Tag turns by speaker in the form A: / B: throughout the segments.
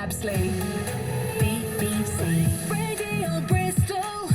A: Yabsley. BBC Radio Bristol.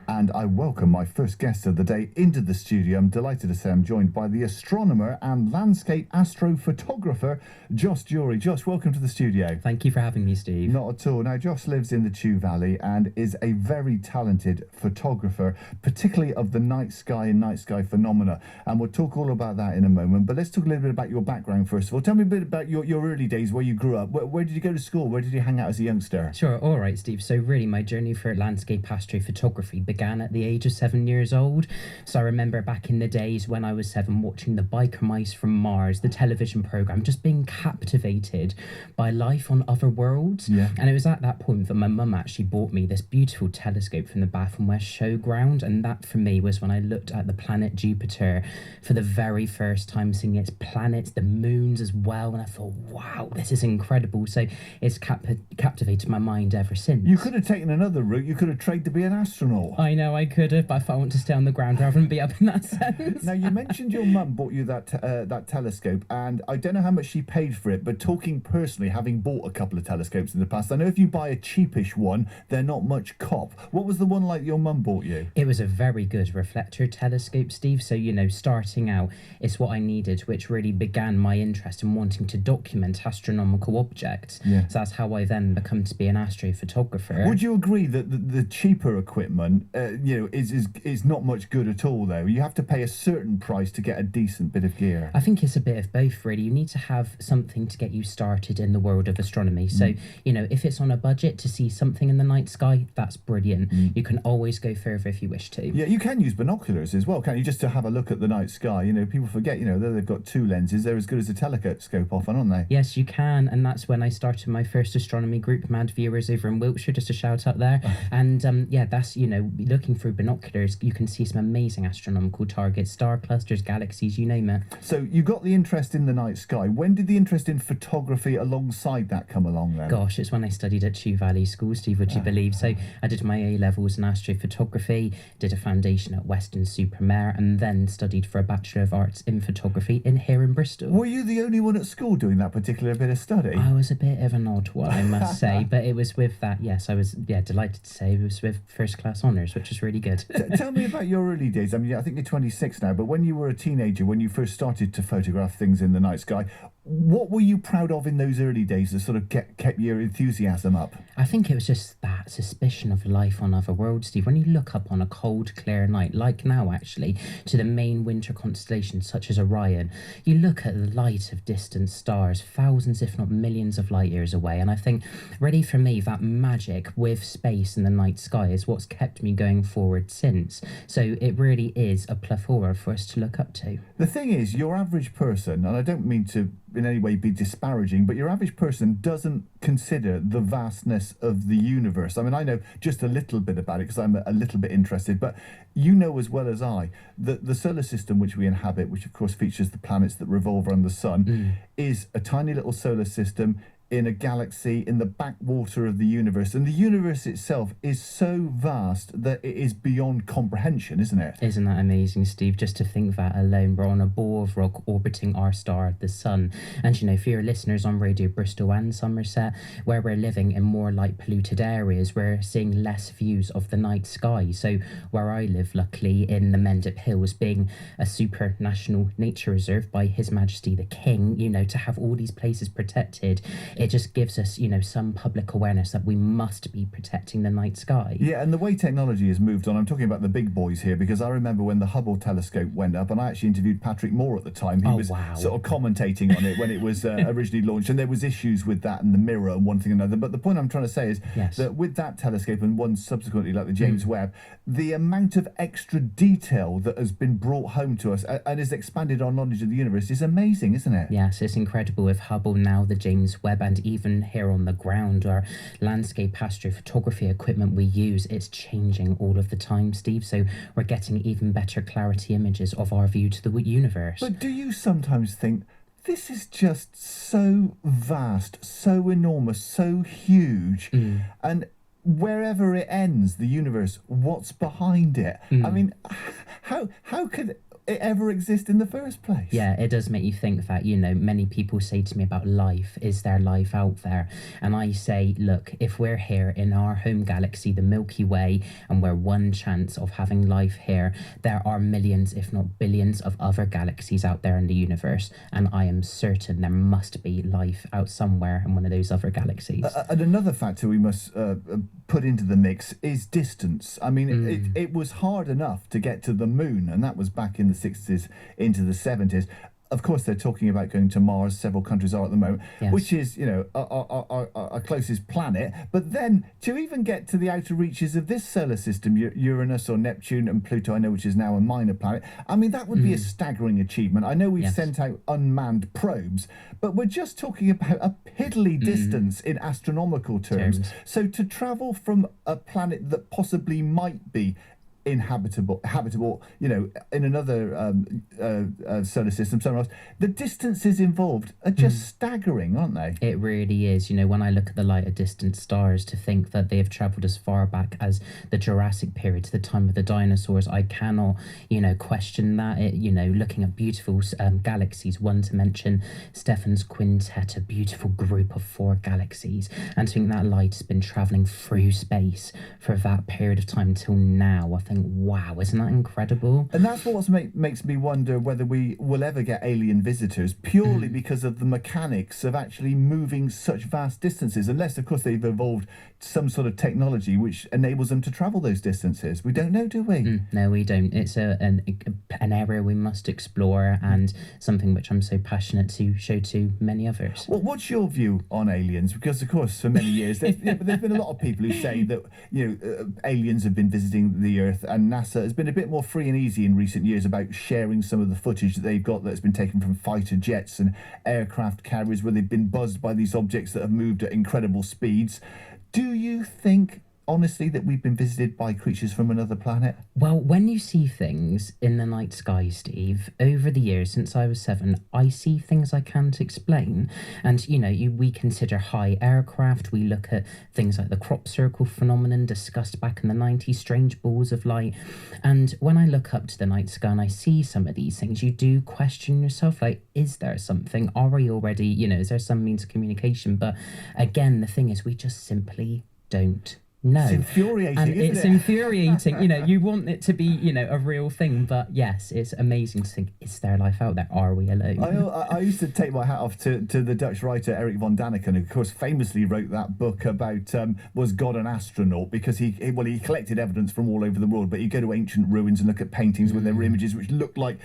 B: And I welcome my first guest of the day into the studio. I'm delighted to say I'm joined by the astronomer and landscape astrophotographer, Josh Dury. Josh, welcome to the studio.
C: Thank you for having me, Steve.
B: Not at all. Now, Josh lives in the Chew Valley and is a very talented photographer, particularly of the night sky and night sky phenomena. And we'll talk all about that in a moment. But let's talk a little bit about your background first of all. Tell me a bit about your early days, where you grew up. Where did you go to school? Where did you hang out as a youngster?
C: Sure, all right, Steve. So really, my journey for landscape astrophotography began at the age of 7 years old. So I remember back in the days when I was 7 watching the Biker Mice from Mars, the television programme, just being captivated by life on other worlds.
B: Yeah.
C: And it was at that point that my mum actually bought me this beautiful telescope from the Bath and West Showground. And that for me was when I looked at the planet Jupiter for the very first time, seeing its planets, the moons as well. And I thought, wow, this is incredible. So it's captivated my mind ever since.
B: You could have taken another route. You could have trained to be an astronaut.
C: I know I could have, but if I want to stay on the ground rather than be up in that sense.
B: Now, you mentioned your mum bought you that telescope, and I don't know how much she paid for it, but talking personally, having bought a couple of telescopes in the past, I know if you buy a cheapish one, they're not much cop. What was the one like your mum bought you?
C: It was a very good reflector telescope, Steve. So, starting out, it's what I needed, which really began my interest in wanting to document astronomical objects.
B: Yeah.
C: So that's how I then become to be an astrophotographer.
B: Would you agree that the cheaper equipment, is not much good at all, though? You have to pay a certain price to get a decent bit of gear.
C: I think it's a bit of both, really. You need to have something to get you started in the world of astronomy. So, if it's on a budget to see something in the night sky, that's brilliant. You can always go further if you wish to.
B: Yeah, you can use binoculars as well, can't you? Just to have a look at the night sky. People forget, they've got 2 lenses. They're as good as a telescope often, aren't they?
C: Yes, you can. And that's when I started my first astronomy group, Mad Viewers over in Wiltshire, just a shout out there. And that's, looking through binoculars, you can see some amazing astronomical targets, star clusters, galaxies, you name it.
B: So you got the interest in the night sky. When did the interest in photography alongside that come along then?
C: Gosh, it's when I studied at Chew Valley School, Steve, would you believe? So I did my A-levels in astrophotography, did a foundation at Weston-super-Mare, and then studied for a Bachelor of Arts in Photography here in Bristol.
B: Were you the only one at school doing that particular bit of study?
C: I was a bit of an odd one, I must say, but it was with that, yes, I was delighted to say it was with first class honours, which was really good.
B: Tell me about your early days. I mean, I think you're 26 now, but when you were a teenager, when you first started to photograph things in the night sky, what were you proud of in those early days that sort of kept your enthusiasm up?
C: I think it was just that suspicion of life on other worlds, Steve. When you look up on a cold, clear night, like now actually, to the main winter constellations such as Orion, you look at the light of distant stars, thousands if not millions of light years away, and I think really for me that magic with space in the night sky is what's kept me going forward since. So it really is a plethora for us to look up to.
B: The thing is, your average person, and I don't mean to in any way be disparaging, but your average person doesn't consider the vastness of the universe. I mean, I know just a little bit about it because I'm a little bit interested, but you know as well as I that the solar system which we inhabit, which of course features the planets that revolve around the sun, is a tiny little solar system in a galaxy in the backwater of the universe, and the universe itself is so vast that it is beyond comprehension, isn't it?
C: Isn't that amazing, Steve? Just to think that alone, we're on a ball of rock orbiting our star, the sun. And for your listeners on Radio Bristol and Somerset, where we're living in more light polluted areas, we're seeing less views of the night sky. So where I live, luckily, in the Mendip Hills, being a super national nature reserve by His Majesty the King, to have all these places protected, it just gives us, some public awareness that we must be protecting the night sky.
B: Yeah, and the way technology has moved on, I'm talking about the big boys here, because I remember when the Hubble telescope went up, and I actually interviewed Patrick Moore at the time. He was sort of commentating on it when it was originally launched, and there was issues with that and the mirror and one thing and another. But the point I'm trying to say is that with that telescope and one subsequently like the James Webb, the amount of extra detail that has been brought home to us and has expanded our knowledge of the universe is amazing, isn't it?
C: Yes, it's incredible with Hubble now, the James Webb, and even here on the ground, our landscape astrophotography equipment we use, it's changing all of the time, Steve. So we're getting even better clarity images of our view to the universe.
B: But do you sometimes think, this is just so vast, so enormous, so huge, and wherever it ends, the universe, what's behind it? I mean, how could it ever exist in the first place.
C: Yeah, it does make you think that, many people say to me about life, is there life out there? And I say, look, if we're here in our home galaxy, the Milky Way, and we're one chance of having life here, there are millions, if not billions, of other galaxies out there in the universe. And I am certain there must be life out somewhere in one of those other galaxies.
B: And another factor we must put into the mix is distance. I mean, it was hard enough to get to the moon, and that was back in the 60s into the 70s. Of course, they're talking about going to Mars. Several countries are at the moment,
C: Yes.
B: which is, our closest planet. But then to even get to the outer reaches of this solar system, Uranus or Neptune and Pluto, I know, which is now a minor planet. I mean, that would be a staggering achievement. I know we've
C: Yes.
B: sent out unmanned probes, but we're just talking about a piddly distance in astronomical terms. So to travel from a planet that possibly might be habitable, in another solar system, somewhere else, the distances involved are just staggering, aren't they?
C: It really is. When I look at the light of distant stars, to think that they have travelled as far back as the Jurassic period, to the time of the dinosaurs, I cannot, question that. Looking at beautiful galaxies, one to mention Stephan's Quintet, a beautiful group of 4 galaxies, and to think that light has been travelling through space for that period of time till now, I think, wow, isn't that incredible?
B: And that's what makes me wonder whether we will ever get alien visitors, purely because of the mechanics of actually moving such vast distances, unless, of course, they've evolved some sort of technology which enables them to travel those distances. We don't know, do we?
C: No, we don't. It's an area we must explore, and something which I'm so passionate to show to many others.
B: Well, what's your view on aliens? Because, of course, for many years, there's been a lot of people who say that aliens have been visiting the Earth, and NASA has been a bit more free and easy in recent years about sharing some of the footage that they've got that's been taken from fighter jets and aircraft carriers, where they've been buzzed by these objects that have moved at incredible speeds. Do you think, honestly, that we've been visited by creatures from another planet?
C: Well, when you see things in the night sky, Steve, over the years since I was 7, I see things I can't explain. And, we consider high aircraft, we look at things like the crop circle phenomenon discussed back in the 90s, strange balls of light. And when I look up to the night sky and I see some of these things, you do question yourself, like, is there something? Are we already, is there some means of communication? But again, the thing is, we just simply don't. No.
B: It's infuriating,
C: and
B: isn't
C: it's
B: it?
C: infuriating. You want it to be, a real thing. But yes, it's amazing to think, is there life out there? Are we alone?
B: I used to take my hat off to the Dutch writer Eric von Daniken, who, of course, famously wrote that book about Was God an Astronaut? Because he collected evidence from all over the world, but he'd go to ancient ruins and look at paintings with their images which looked like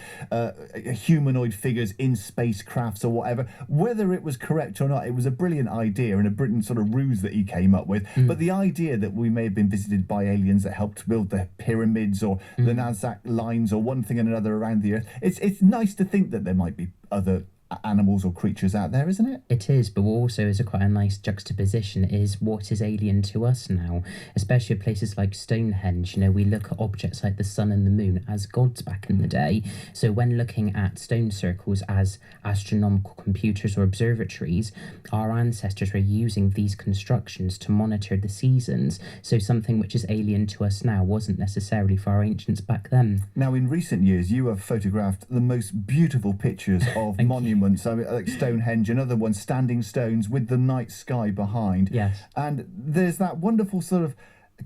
B: humanoid figures in spacecrafts or whatever. Whether it was correct or not, it was a brilliant idea and a brilliant sort of ruse that he came up with. But the idea that we may have been visited by aliens that helped build the pyramids or the Nazareth lines or one thing and another around the Earth, it's nice to think that there might be other animals or creatures out there, isn't it?
C: It is, but also is quite a nice juxtaposition is what is alien to us now, especially at places like Stonehenge. We look at objects like the sun and the moon as gods back in the day. So when looking at stone circles as astronomical computers or observatories, our ancestors were using these constructions to monitor the seasons. So something which is alien to us now wasn't necessarily for our ancients back then.
B: Now, in recent years, you have photographed the most beautiful pictures of monuments. I mean, like Stonehenge, another one, standing stones with the night sky behind.
C: Yes.
B: And there's that wonderful sort of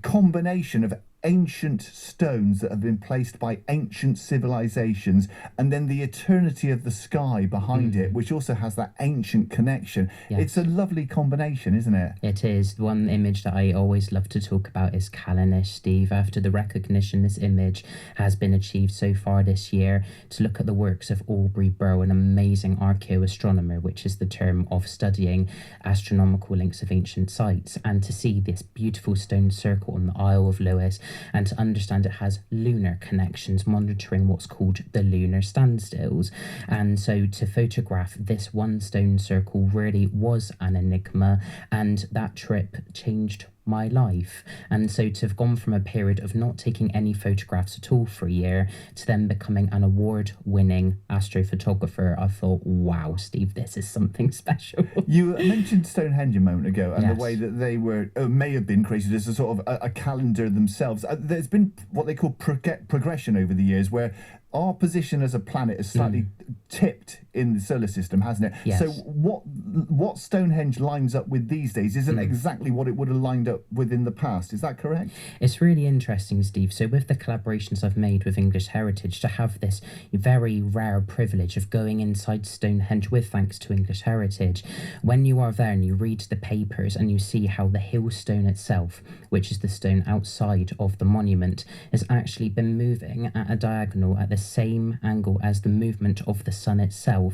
B: combination of ancient stones that have been placed by ancient civilizations, and then the eternity of the sky behind it, which also has that ancient connection.
C: Yes.
B: It's a lovely combination, isn't it?
C: It is. One image that I always love to talk about is Callanish, Steve. After the recognition this image has been achieved so far this year, to look at the works of Aubrey Burrow, an amazing archaeoastronomer, which is the term of studying astronomical links of ancient sites, and to see this beautiful stone circle on the Isle of Lewis, and to understand it has lunar connections, monitoring what's called the lunar standstills. And so to photograph this one stone circle really was an enigma, and that trip changed my life. And so to have gone from a period of not taking any photographs at all for a year to then becoming an award-winning astrophotographer, I thought, wow, Steve, this is something special.
B: You mentioned Stonehenge a moment ago, and
C: Yes.
B: the way that they were may have been created as a sort of a calendar themselves. There's been what they call progression over the years, where our position as a planet has slightly tipped in the solar system, hasn't it?
C: Yes.
B: So what Stonehenge lines up with these days isn't exactly what it would have lined up with in the past. Is that correct?
C: It's really interesting, Steve. So with the collaborations I've made with English Heritage, to have this very rare privilege of going inside Stonehenge with thanks to English Heritage, when you are there and you read the papers and you see how the hill stone itself, which is the stone outside of the monument, has actually been moving at a diagonal at the same angle as the movement of the sun itself,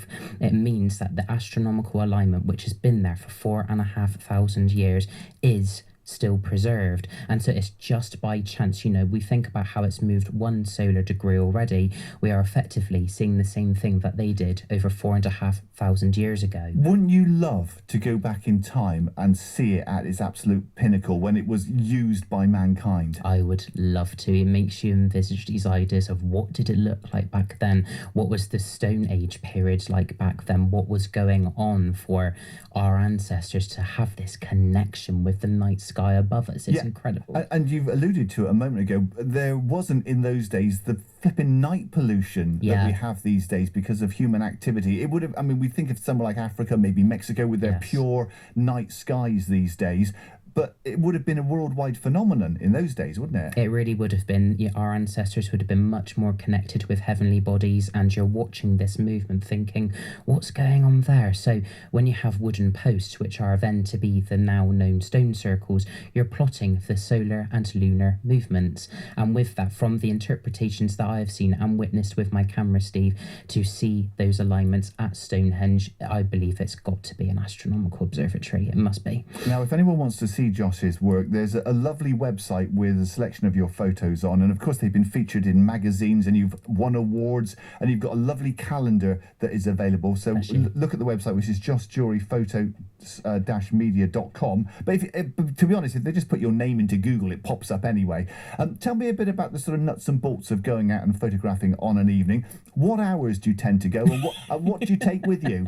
C: it means that the astronomical alignment, which has been there for 4,500 years, is still preserved. And so it's just by chance, we think about how it's moved 1 solar degree already. We are effectively seeing the same thing that they did over 4,500 years ago.
B: Wouldn't you love to go back in time and see it at its absolute pinnacle when it was used by mankind?
C: I would love to. It makes you envisage these ideas of what did it look like back then? What was the Stone Age period like back then? What was going on for our ancestors to have this connection with the night sky above us? It's incredible.
B: And you've alluded to it a moment ago. There wasn't in those days the flipping night pollution that we have these days because of human activity. It would have, we think of somewhere like Africa, maybe Mexico, with their pure night skies these days. But it would have been a worldwide phenomenon in those days, wouldn't it?
C: It really would have been. Our ancestors would have been much more connected with heavenly bodies, and you're watching this movement thinking, what's going on there? So when you have wooden posts, which are then to be the now known stone circles, you're plotting the solar and lunar movements. And with that, from the interpretations that I have seen and witnessed with my camera, Steve, to see those alignments at Stonehenge, I believe it's got to be an astronomical observatory. It must be.
B: Now, if anyone wants to see Josh's work, there's a lovely website with a selection of your photos on, and of course they've been featured in magazines and you've won awards, and you've got a lovely calendar that is available. So look at the website, which is joshduryphoto-media.com. But to be honest, if they just put your name into Google, it pops up anyway. Tell me a bit about the sort of nuts and bolts of going out and photographing on an evening. What hours do you tend to go, and what do you take with you?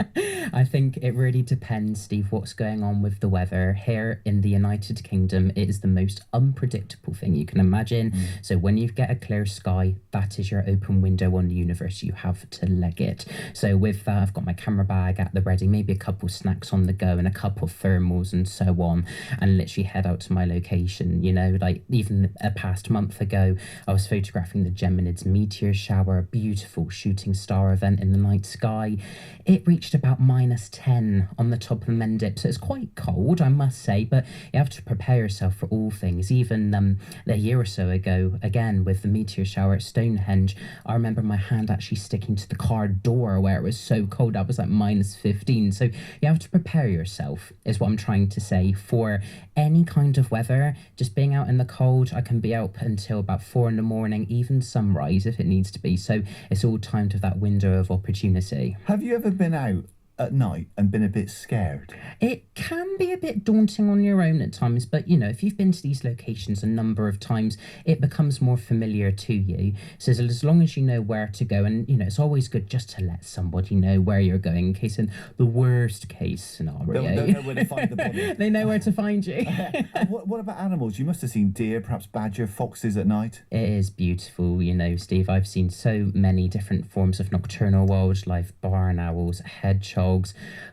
C: I think it really depends, Steve, what's going on with the weather. Here in the United Kingdom, it is the most unpredictable thing you can imagine. So when you get a clear sky, that is your open window on the universe. You have to leg it. So with that, I've got my camera bag at the ready, maybe a couple snacks on the go and a couple of thermals and so on, and literally head out to my location. Like even a past month ago, I was photographing the Geminids meteor shower, a beautiful shooting star event in the night sky. It reached about -10 on the top of the Mendip, so it's quite cold, I must say, but you have to prepare yourself for all things. Even a year or so ago, again with the meteor shower at Stonehenge, I remember my hand actually sticking to the car door where it was so cold. I was like -15. So you have to prepare yourself, is what I'm trying to say, for any kind of weather. Just being out in the cold, I can be out until about 4 a.m, even sunrise if it needs to be. So it's all timed with that window of opportunity.
B: Have you ever been out at night and been a bit scared?
C: It can be a bit daunting on your own at times, but if you've been to these locations a number of times, it becomes more familiar to you. So as long as you know where to go, and it's always good just to let somebody know where you're going, in case in the worst case scenario,
B: They'll know where to find the body.
C: They know where to find you.
B: And what about animals? You must have seen deer, perhaps badger, foxes at night.
C: It is beautiful, Steve. I've seen so many different forms of nocturnal wildlife: barn owls, hedgehogs,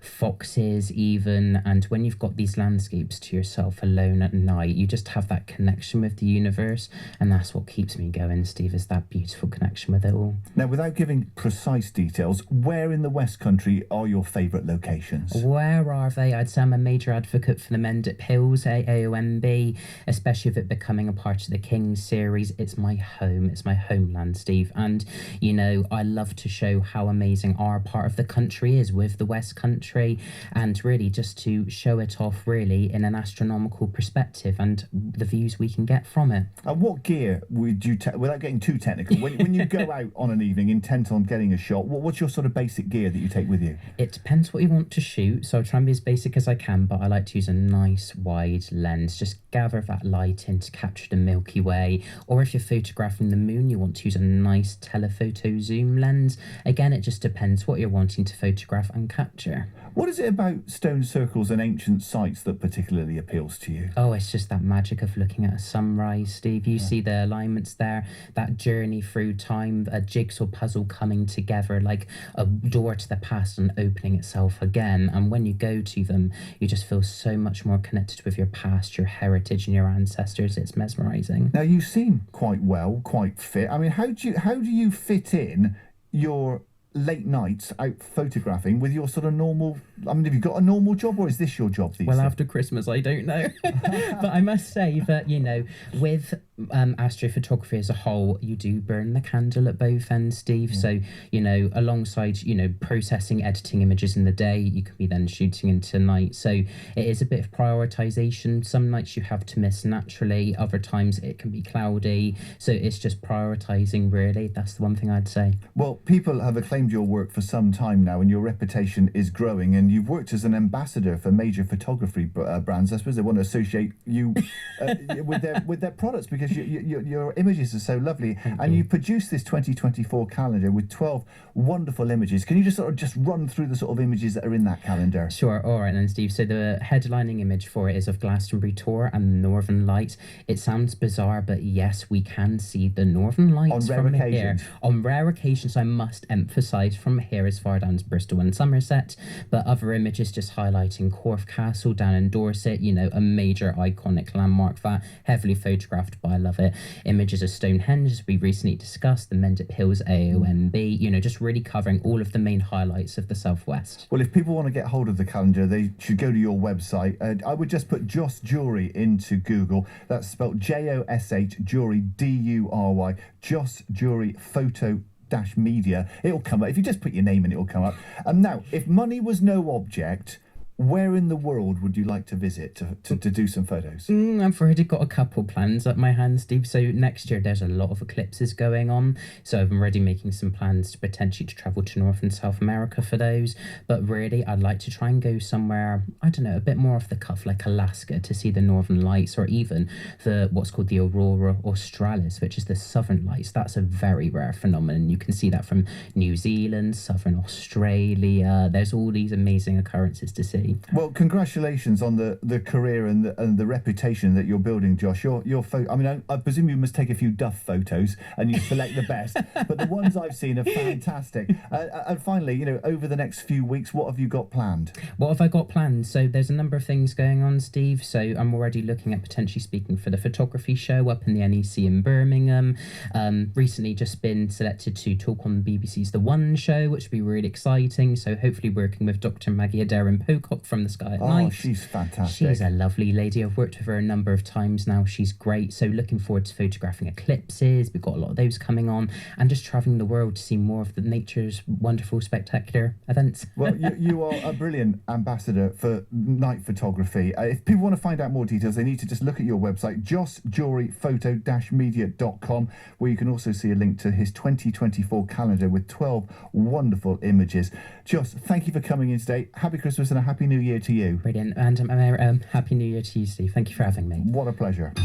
C: foxes even. And when you've got these landscapes to yourself alone at night, you just have that connection with the universe, and that's what keeps me going, Steve, is that beautiful connection with it all.
B: Now, without giving precise details, where in the West Country are your favourite locations?
C: Where are they? I'd say I'm a major advocate for the Mendip Hills, AOMB, especially with it becoming a part of the Kings series. It's my home, it's my homeland, Steve, and I love to show how amazing our part of the country is with the West Country, and really just to show it off really in an astronomical perspective and the views we can get from it.
B: And what gear would you without getting too technical, when you go out on an evening intent on getting a shot, what's your sort of basic gear that you take with you?
C: It depends what you want to shoot, so I try and be as basic as I can, but I like to use a nice wide lens, just gather that light in to capture the Milky Way. Or if you're photographing the moon, you want to use a nice telephoto zoom lens. Again, it just depends what you're wanting to photograph and capture.
B: What is it about stone circles and ancient sites that particularly appeals to you?
C: Oh, it's just that magic of looking at a sunrise, Steve. You see the alignments there, that journey through time, a jigsaw puzzle coming together, like a door to the past and opening itself again. And when you go to them, you just feel so much more connected with your past, your heritage, and your ancestors. It's mesmerising.
B: Now, you seem quite well, quite fit. I mean, how do you fit in your late nights out photographing with your sort of normal... I mean, have you got a normal job, or is this your job these days?
C: Well, after Christmas, I don't know. But I must say that, you know, with astrophotography as a whole, you do burn the candle at both ends, Steve. So, you know, alongside, you know, processing, editing images in the day, you could be then shooting into night. So it is a bit of prioritization. Some nights you have to miss naturally. Other times it can be cloudy. So it's just prioritizing, really. That's the one thing I'd say.
B: Well, people have acclaimed your work for some time now, and your reputation is growing, and you've worked as an ambassador for major photography brands. I suppose they want to associate you with their products, because your images are so lovely. And you produced this 2024 calendar with 12 wonderful images. Can you just sort of just run through the sort of images that are in that calendar?
C: Sure. All right then, Steve. So the headlining image for it is of Glastonbury Tour and the Northern Lights. It sounds bizarre, but yes, we can see the Northern Lights
B: on rare occasions.
C: On rare occasions, I must emphasise, from here as far down as Bristol and Somerset. But other images just highlighting Corfe Castle down in Dorset, you know, a major iconic landmark that heavily photographed, but I love it. Images of Stonehenge, as we recently discussed, the Mendip Hills AONB, you know, just really covering all of the main highlights of the Southwest.
B: Well, if people want to get hold of the calendar, they should go to your website. I would just put Josh Dury into Google. That's spelled Josh Dury, Dury, Josh Dury Photo media. It'll come up. If you just put your name in, it'll come up. Now, if money was no object, where in the world would you like to visit to do some photos?
C: I've already got a couple plans up my hand, Steve. So next year there's a lot of eclipses going on. So I'm already making some plans to potentially travel to North and South America for those. But really, I'd like to try and go somewhere, I don't know, a bit more off the cuff, like Alaska, to see the Northern Lights, or even what's called the Aurora Australis, which is the Southern Lights. That's a very rare phenomenon. You can see that from New Zealand, Southern Australia. There's all these amazing occurrences to see.
B: Well, congratulations on the career and the reputation that you're building, Josh. Your photo. I mean, I presume you must take a few duff photos and you select the best, but the ones I've seen are fantastic. And finally, you know, over the next few weeks, what have you got planned?
C: What have I got planned? So there's a number of things going on, Steve. So I'm already looking at potentially speaking for the photography show up in the NEC in Birmingham. Recently just been selected to talk on BBC's The One show, which will be really exciting. So hopefully working with Dr. Maggie Adair-Pocock from The Sky at Night.
B: Oh, she's fantastic.
C: She's a lovely lady. I've worked with her a number of times now. She's great. So looking forward to photographing eclipses. We've got a lot of those coming on, and just travelling the world to see more of the nature's wonderful, spectacular events.
B: Well, you are a brilliant ambassador for night photography. If people want to find out more details, they need to just look at your website, joshjuryphoto-media.com, where you can also see a link to his 2024 calendar with 12 wonderful images. Josh, thank you for coming in today. Happy Christmas and a happy New Year to you.
C: Brilliant. And Happy New Year to you, Steve. Thank you for having me.
B: What a pleasure.